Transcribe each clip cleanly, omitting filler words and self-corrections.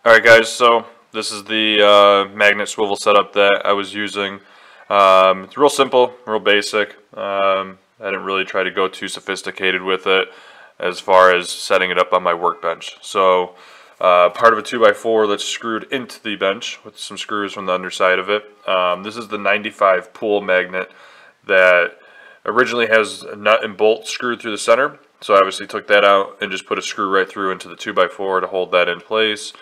Alright guys, so this is the magnet swivel setup that I was using. It's real simple, real basic. I didn't really try to go too sophisticated with it as far as setting it up on my workbench. So part of a 2x4 that's screwed into the bench with some screws from the underside of it. This is the 95 pool magnet that originally has a nut and bolt screwed through the center. So I obviously took that out and just put a screw right through into the 2x4 to hold that in place.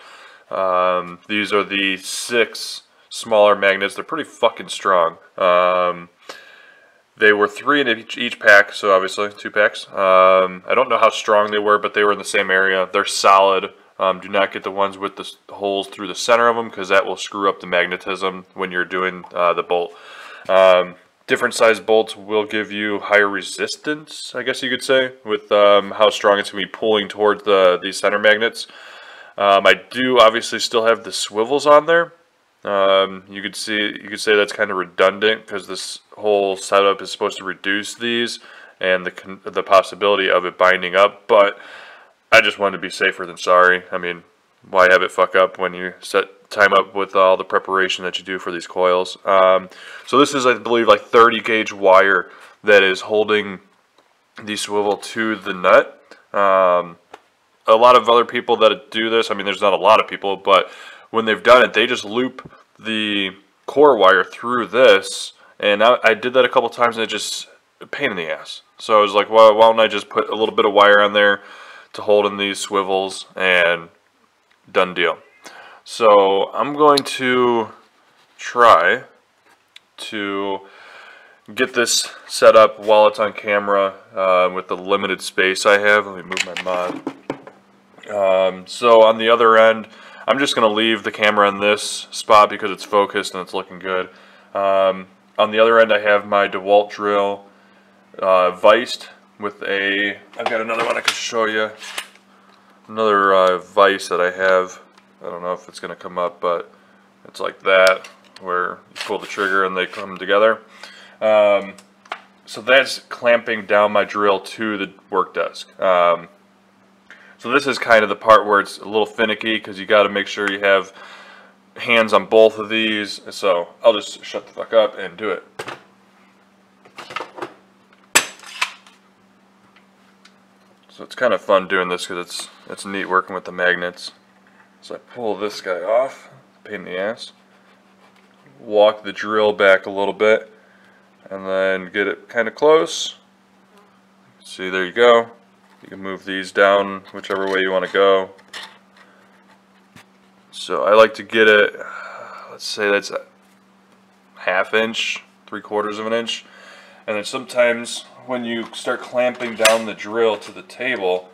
These are the 6 smaller magnets. They're pretty fucking strong. They were 3 in each pack, so obviously 2 packs. I don't know how strong they were, but they were in the same area. They're solid. Do not get the ones with the holes through the center of them, because that will screw up the magnetism when you're doing the bolt. Different size bolts will give you higher resistance, I guess you could say, with how strong it's going to be pulling towards these center magnets. I do obviously still have the swivels on there. You could say that's kind of redundant, because this whole setup is supposed to reduce these and the possibility of it binding up. But I just wanted to be safer than sorry. I mean, why have it fuck up when you time up with all the preparation that you do for these coils? So this is, I believe, like 30 gauge wire that is holding the swivel to the nut. A lot of other people that do this, I mean, there's not a lot of people, but when they've done it, they just loop the core wire through this, and I did that a couple times, and it just a pain in the ass. So I was like, well, why don't I just put a little bit of wire on there to hold in these swivels, and done deal. So I'm going to try to get this set up while it's on camera with the limited space I have. Let me move my mod. So on the other end, I'm just going to leave the camera in this spot because it's focused and it's looking good. On the other end, I have my DeWalt drill viced with I've got another one I can show you. Another vise that I have. I don't know if it's going to come up, but it's like that, where you pull the trigger and they come together. So that's clamping down my drill to the work desk. So this is kind of the part where it's a little finicky, because you got to make sure you have hands on both of these. So I'll just shut the fuck up and do it. So it's kind of fun doing this, because it's neat working with the magnets. So I pull this guy off, pain in the ass, walk the drill back a little bit, and then get it kind of close. See, there you go. You can move these down whichever way you want to go. So I like to get it, let's say that's a ½ inch, 3/4 of an inch. And then sometimes when you start clamping down the drill to the table,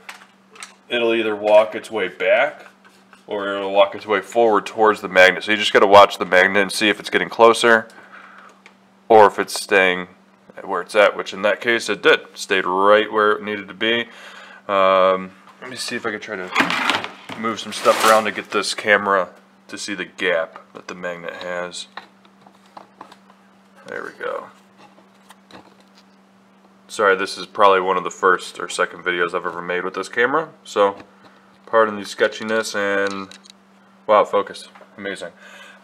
it'll either walk its way back or it'll walk its way forward towards the magnet. So you just got to watch the magnet and see if it's getting closer or if it's staying where it's at, which in that case it did. Stayed right where it needed to be. Let me see if I can try to move some stuff around to get this camera to see the gap that the magnet has. There we go. Sorry, this is probably one of the first or second videos I've ever made with this camera, so pardon the sketchiness. And wow, focus, amazing.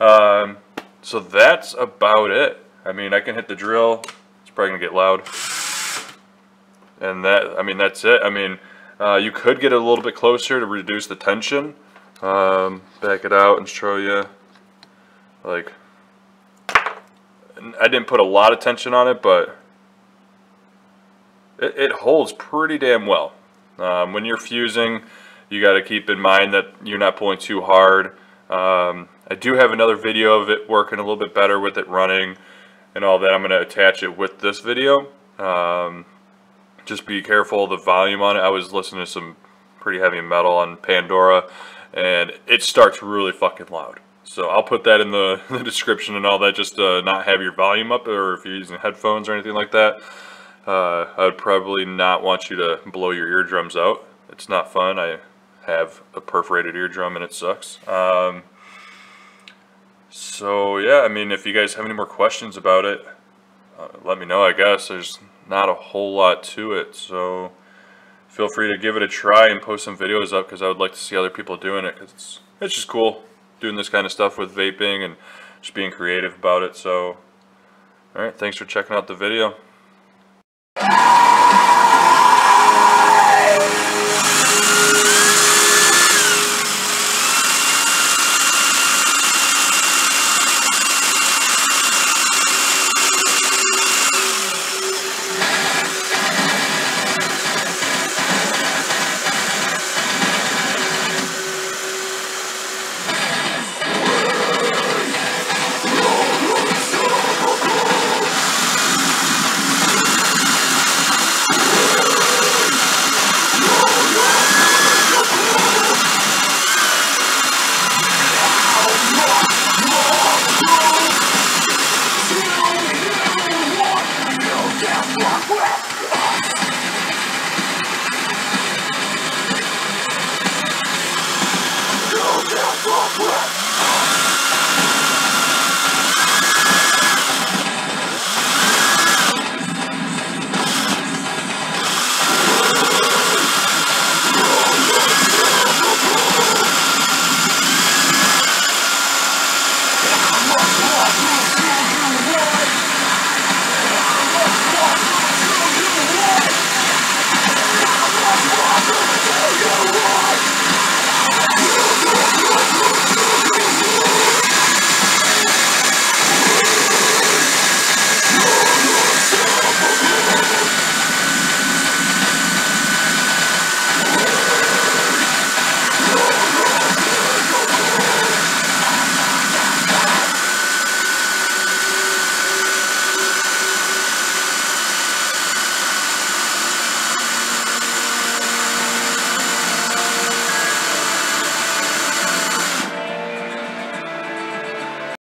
So that's about it. I mean, I can hit the drill. It's probably gonna get loud, and that's it. I mean, you could get it a little bit closer to reduce the tension. Back it out and show you. Like, I didn't put a lot of tension on it, but it holds pretty damn well. When you're fusing, you got to keep in mind that you're not pulling too hard. I do have another video of it working a little bit better with it running and all that. I'm going to attach it with this video. Just be careful of the volume on it. I was listening to some pretty heavy metal on Pandora, and it starts really fucking loud. So I'll put that in the description and all that, just to not have your volume up, or if you're using headphones or anything like that. I would probably not want you to blow your eardrums out. It's not fun. I have a perforated eardrum and it sucks. So yeah, I mean, if you guys have any more questions about it, let me know. I guess there's not a whole lot to it, so feel free to give it a try and post some videos up, because I would like to see other people doing it, because it's just cool doing this kind of stuff with vaping and just being creative about it. So, all right, thanks for checking out the video. Fuck